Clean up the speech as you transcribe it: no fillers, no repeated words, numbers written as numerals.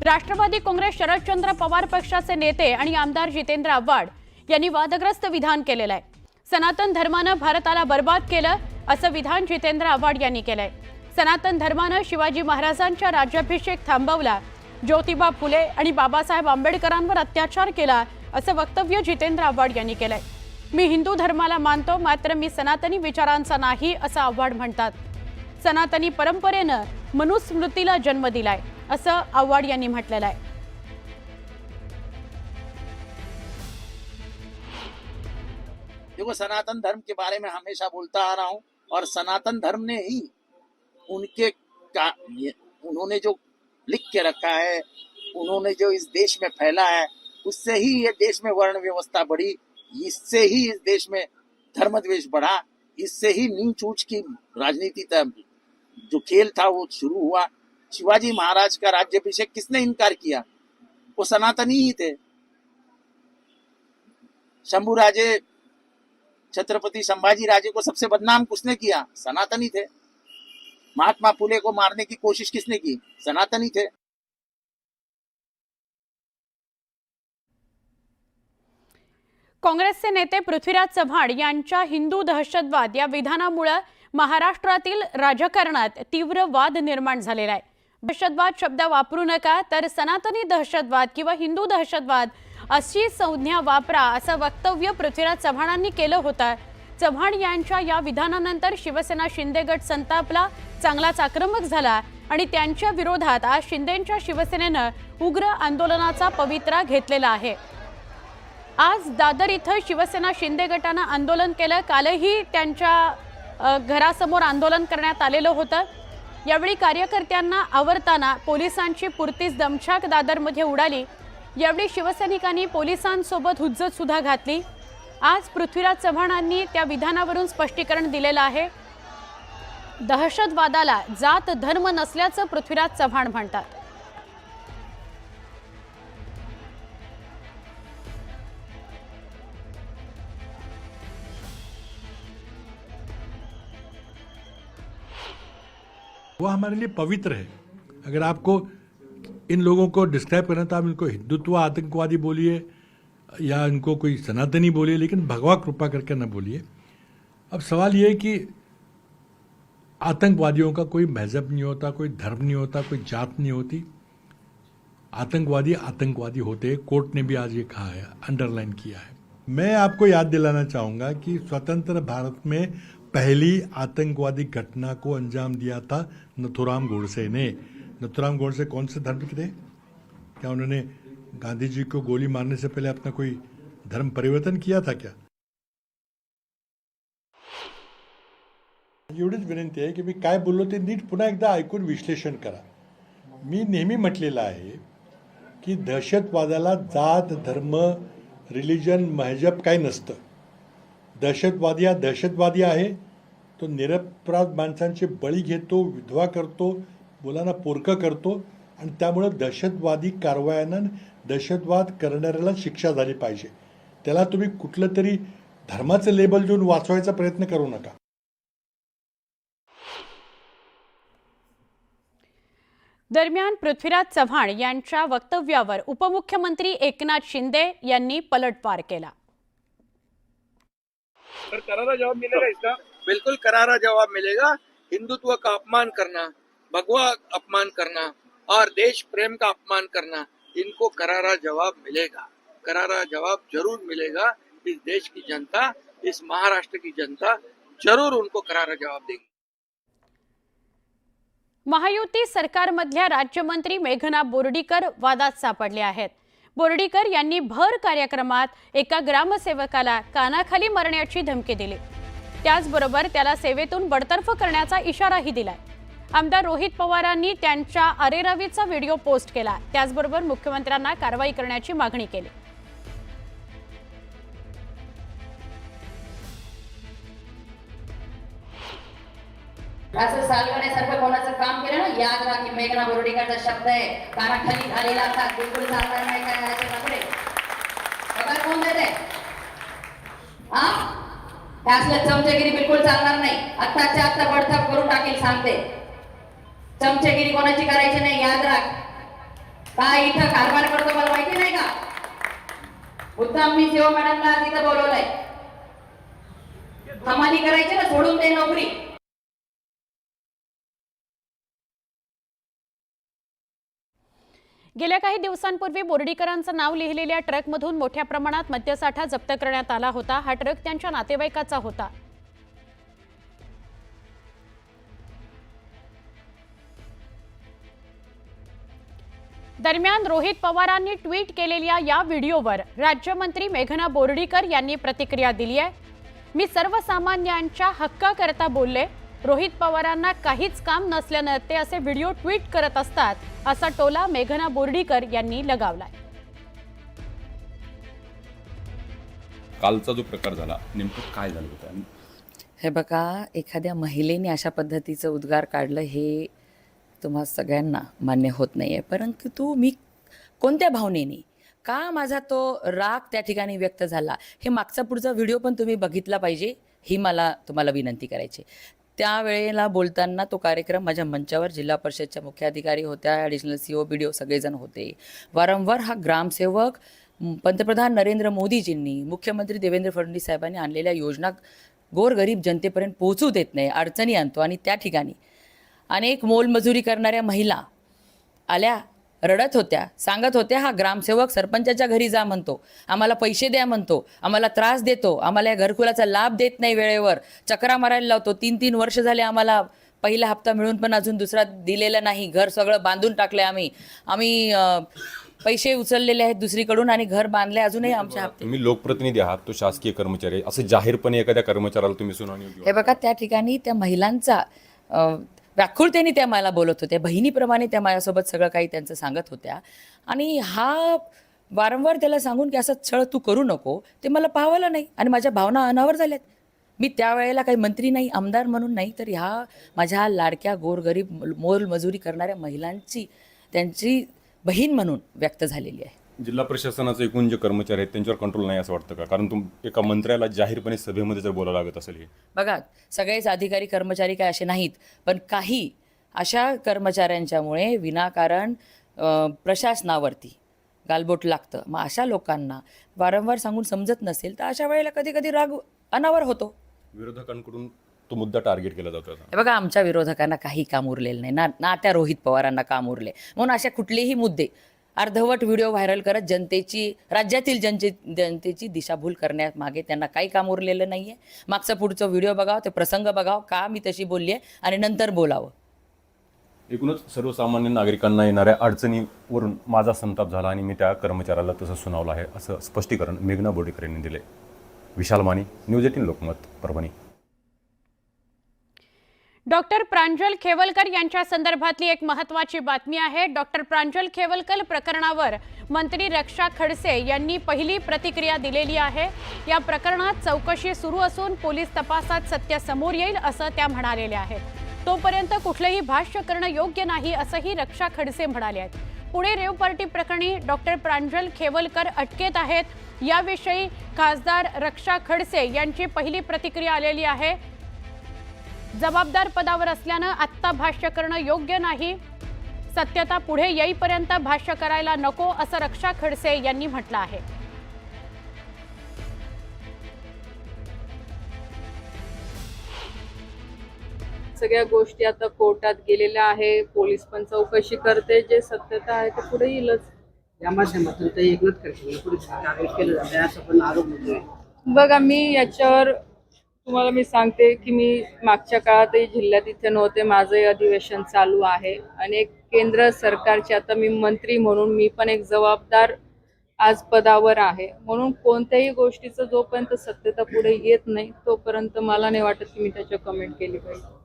राष्ट्रवादी काँग्रेस शरदचंद्र पवार पक्षाचे नेते आणि आमदार जितेंद्र आव्हाड यांनी वादग्रस्त विधान केलेलं आहे। सनातन धर्मानं भारताला बर्बाद केलं असं विधान जितेंद्र आव्हाड यांनी केलंय। सनातन धर्मानं शिवाजी महाराजांचा राज्याभिषेक थांबवला, ज्योतिबा फुले आणि बाबासाहेब आंबेडकरांवर अत्याचार केला असं वक्तव्य जितेंद्र आव्हाड यांनी केलंय। मी हिंदू धर्माला मानतो, मात्र मी सनातनी विचारांचा नाही असं आव्हाड म्हणतात। सनातनी परंपरेनं मनुस्मृतीला जन्म दिलाय असं आव्हाड यांनी म्हटलेलं आहे। देखो, सनातन धर्म के बारे में हमेशा बोलता आ रहा हूं और सनातन धर्म ने ही उन्होंने जो लिख के रखा है, उन्होंने जो इस देश में फैला है, उससे ही ये देश में वर्ण व्यवस्था बढ़ी, इससे ही इस देश में धर्मद्वेष बढ़ा, इससे ही नीच ऊंच की राजनीति जो खेल था वो शुरू हुआ। शिवाजी महाराज का राज्याभिषेक किसने इनकार किया? वो सनातनी ही थे। शंभू राजे, छत्रपति संभाजी राजे को सबसे बदनाम किसने किया? सनातनी थे। महात्मा फुले को मारने की कोशिश किसने की? सनातनी थे। काँग्रेसचे नेते पृथ्वीराज चव्हाण यांच्या हिंदू दहशतवाद या विधानामुळे महाराष्ट्रातील राजकारणात तीव्र वाद निर्माण झालेला आहे। दहशतवाद शब्द वापरू नका, तर सनातनी दहशतवाद किंवा हिंदू दहशतवाद अशी संज्ञा वापरा असं वक्तव्य पृथ्वीराज चव्हाणांनी केलं होतं। चव्हाण यांच्या या विधानानंतर शिवसेना शिंदे गट संतापला, चांगलाच आक्रमक झाला आणि त्यांच्या विरोधात आज शिंदेंच्या शिवसेनेनं उग्र आंदोलनाचा पवित्रा घेतलेला आहे। आज दादर इथं शिवसेना शिंदे गटानं आंदोलन केलं। कालही त्यांच्या घरासमोर आंदोलन करण्यात आलेलं होतं। यावेळी कार्यकर्त्यांना आवरताना पोलिसांची पुरतीच दमछाक दादरमध्ये उडाली। यावेळी शिवसैनिकांनी पोलिसांसोबत हुज्जत सुद्धा घातली। आज पृथ्वीराज चव्हाणांनी त्या विधानावरून स्पष्टीकरण दिलेलं आहे। दहशतवादाला जात धर्म नसल्याचं पृथ्वीराज चव्हाण म्हणतात। वो हमारे लिए पवित्र है। अगर आपको इन लोगों को डिस्क्राइब करना तो आप इनको हिंदुत्व आतंकवादी बोलिए या इनको कोई सनातनी बोलिए, लेकिन भगवा कृपा करके न बोलिए। अब सवाल ये है कि आतंकवादियों का कोई मजहब नहीं होता, कोई धर्म नहीं होता, कोई जात नहीं होती। आतंकवादी आतंकवादी होते हैं। कोर्ट ने भी आज ये कहा है, अंडरलाइन किया है। मैं आपको याद दिलाना चाहूँगा कि स्वतंत्र भारत में पहली आतंकवादी घटना को अंजाम दिया था नथुराम गोडसे ने। नथुराम गोडसे कौन से धर्म के थे? क्या उन्होंने गांधी जी को गोली मारने से पहले अपना कोई धर्म परिवर्तन किया था क्या? एवढीच विनंती आहे की मी काय बोललो ते नीट पुन्हा एकदा ऐकून विश्लेषण करा। मी नेहमी म्हटलेलं आहे की दहशतवादाला जात धर्म रिलिजन मजहब काय नसतं। दहशतवादी हा दहशतवादी आहे, तो निरपराध माणसांचे बळी घेतो, विधवा करतो, मुलांना पोरकं करतो आणि त्यामुळे दहशतवादी कारवायांना दहशतवाद करणाऱ्याला शिक्षा झाली पाहिजे। त्याला तुम्ही कुठलं तरी धर्माचं लेबल देऊन वाचवायचा प्रयत्न करू नका। दरम्यान पृथ्वीराज चव्हाण यांच्या वक्तव्यावर उपमुख्यमंत्री एकनाथ शिंदे यांनी पलटवार केला। सर, करारा जवाब मिलेगा इसका? बिल्कुल करारा जवाब मिलेगा। हिंदुत्व का अपमान करना, भगवा अपमान करना और देश प्रेम का अपमान करना, इनको करारा जवाब मिलेगा। करारा जवाब जरूर मिलेगा। इस देश की जनता, इस महाराष्ट्र की जनता जरूर उनको करारा जवाब देगी। महायुती सरकारमधल्या राज्यमंत्री मेघना बोर्डीकर वादात सापडले आहेत। बोर्डीकर यांनी भर कार्यक्रमात एका ग्रामसेवकाला कानाखाली मारण्याची धमकी दिली। त्याचबरोबर त्याला सेवेतून बडतर्फ करण्याचा इशाराही दिलाय। आमदार रोहित पवारांनी त्यांच्या अरेरावीचा व्हिडिओ पोस्ट केला। त्याचबरोबर मुख्यमंत्र्यांना कारवाई करण्याची मागणी केली। असं सालवण्यासारखं कोणाचं काम केलं ना, याद राहा की मेघना बोर्डीकरचा शब्द आहे, कानाखाली झालेला आता बिलकुल चालणार नाही। काय याचे नखरे पगार कोण देते? त्यासलं चमचेगिरी बिलकुल चालणार नाही। आत्ताच्या आत्ता बडतर्फ करून टाकेल सांगते। चमचेगिरी कोणाची करायची नाही, याद राख। काय इथं कारभार करतो मला माहिती नाही का? मुद्दाम मी सेवा मॅडमला तिथं बोलवलंय. हमाली करायची ना, सोडून दे नोकरी. गेल्या काही दिवसांपूर्वी बोर्डीकरांचं नाव लिहिलेल्या ट्रकमधून मोठ्या प्रमाणात मद्यसाठा जप्त करण्यात आला होता. हा ट्रक त्यांच्या नातेवाईकाचा होता. दरम्यान रोहित पवारांनी ट्विट केलेल्या या व्हिडिओवर राज्यमंत्री मेघना बोर्डीकर यांनी प्रतिक्रिया दिली आहे. मी सर्वसामान्यांच्या हक्काकरता बोलले. रोहित पवारांना काहीच काम नसल्यानं ते असे व्हिडिओ ट्विट करत असतात, असा टोला मेघना बोर्डीकर यांनी लगावलाय. कालचा जो प्रकार झाला नेमकं काय झालं होतं? हे बघा, एखाद्या महिलेने अशा पद्धतीचं उद्गार काढलं हे तुम्हा सगळ्यांना मान्य होत नाही आहे. परंतु मी कोणत्या भावनेने का माझा तो राग त्या ठिकाणी व्यक्त झाला हे मागचा पुढचा व्हिडिओ पण तुम्ही बघितला पाहिजे, ही मला तुम्हाला विनंती करायची. त्यावेळेला बोलताना तो कार्यक्रम माझ्या मंचावर जिल्हा परिषदच्या मुख्याधिकारी होत्या, ॲडिशनल CO, BDO सगळेजण होते. वारंवार हा ग्रामसेवक पंतप्रधान नरेंद्र मोदीजींनी, मुख्यमंत्री देवेंद्र फडणवीस साहेबांनी आणलेल्या योजना गोरगरीब जनतेपर्यंत पोहोचू देत नाही, अडचणी आणतो. आणि त्या ठिकाणी अनेक मोलमजुरी करणाऱ्या महिला आल्या, रडत होत्या, सांगत होत्या हा ग्रामसेवक सरपंचाच्या घरी जा म्हणतो, आम्हाला पैसे द्या म्हणतो, आम्हाला त्रास देतो, आम्हाला या घरकुलाचा लाभ देत नाही, वेळेवर चक्रा मारायला लावतो, 3-3 वर्ष झाले आम्हाला पहिला हप्ता मिळून पण अजून दुसरा दिलेला नाही, घर सगळं बांधून टाकले, आम्ही पैसे उचललेले आहेत दुसरीकडून आणि घर बांधले, अजूनही आमच्या हप्ते. तुम्ही लोकप्रतिनिधी आहात, तो शासकीय कर्मचारी आहे, असं जाहीरपणे एखाद्या कर्मचाऱ्याला तुम्ही सुनावणी हे बघा, त्या ठिकाणी त्या महिलांचा व्याकुळतेने त्या मला बोलत होत्या, बहिणीप्रमाणे त्या माझ्यासोबत सगळं काही त्यांचं सांगत होत्या. आणि हा वारंवार त्याला सांगून की असं छळ तू करू नको, ते मला पाहावलं नाही आणि माझ्या भावना अनावर झाल्यात. मी त्यावेळेला काही मंत्री नाही, आमदार म्हणून नाही, तर ह्या माझ्या लाडक्या गोरगरीब मोलमजुरी करणाऱ्या महिलांची त्यांची बहीण म्हणून व्यक्त झालेली आहे. जिल्हा प्रशासनाचे एकूण जे कर्मचारी आहेत त्यांच्यावर कंट्रोल नाही असं वाटतं का? कारण एका मंत्र्याला जाहीरपणे सभेमध्ये जर बोलावं लागत असेल हे. बघा, सगळेच अधिकारी कर्मचारी काय असे नाहीत, पण काही अशा कर्मचाऱ्यांच्यामुळे विनाकारण प्रशासनावरती गालबोट लागतं. मग अशा लोकांना वारंवार सांगून समजत नसेल तर अशा वेळेला कधी कधी राग अनावर होतो. विरोधकांकडून तो मुद्दा टार्गेट केला जातो. हे बघा, आमच्या विरोधकांना काही काम उरलेलं नाही ना त्या रोहित पवारांना काम उरले. म्हणून अशा कुठलेही मुद्दे अर्धवट व्हिडिओ व्हायरल करत राज्यातील जनतेची दिशाभूल करण्यामागे त्यांना काही काम उरलेलं नाही आहे. मागचं पुढचं व्हिडिओ बघावं, ते प्रसंग बघावं, का मी तशी बोलली आहे आणि नंतर बोलावं. एकूणच सर्वसामान्य नागरिकांना येणाऱ्या अडचणीवरून माझा संताप झाला आणि मी त्या कर्मचाऱ्याला तसं सुनावलं आहे, असं स्पष्टीकरण मेघना बोर्डीकर यांनी दिले. विशाल मानी, न्यूज 18 लोकमत, परभणी. डॉक्टर प्रांजल खेवलकर यांच्या संदर्भातली एक महत्त्वाची बातमी आहे. डॉक्टर प्रांजल खेवलकर प्रकरणावर मंत्री रक्षा खडसे यांनी पहिली प्रतिक्रिया दिलेली आहे. या प्रकरणात चौकशी सुरू असून पोलीस तपासात सत्य समोर येईल असं त्या म्हणालेल्या आहेत. तोपर्यंत कुठलेही भाष्य करणं योग्य नाही असंही रक्षा खडसे म्हणाले आहेत. पुणे रेव पार्टी प्रकरणी डॉक्टर प्रांजल खेवलकर अटकेत आहेत. याविषयी खासदार रक्षा खडसे यांची पहिली प्रतिक्रिया आलेली आहे. जबाबदार पदावर असल्यानं आत्ता भाष्य करणं योग्य नाही, सत्यता पुढे येईपर्यंत भाष्य करायला नको असं रक्षा खडसे यांनी म्हटलं आहे. सगळ्या गोष्टी आता कोर्टात गेलेल्या आहे, पोलीस पण चौकशी करते, जे सत्यता आहे ते पुढे येईलच. या माध्यमातून ते एकनाथ खडसे पोलीस कारवाई केलं जाते असं पण आरोप होतोय. बघा, मी याच्यावर तुम्हाला मी सांगते की मी मागच्या काळातही जिल्ह्यात इथे नव्हते, माझंही अधिवेशन चालू आहे. अनेक केंद्र सरकारचे आता मी मंत्री म्हणून मी पण एक जबाबदार आज पदावर आहे. म्हणून कोणत्याही गोष्टीचं जोपर्यंत सत्यता पुढे येत नाही तोपर्यंत मला नाही वाटत की मी त्याच्यावर कमेंट केली पाहिजे.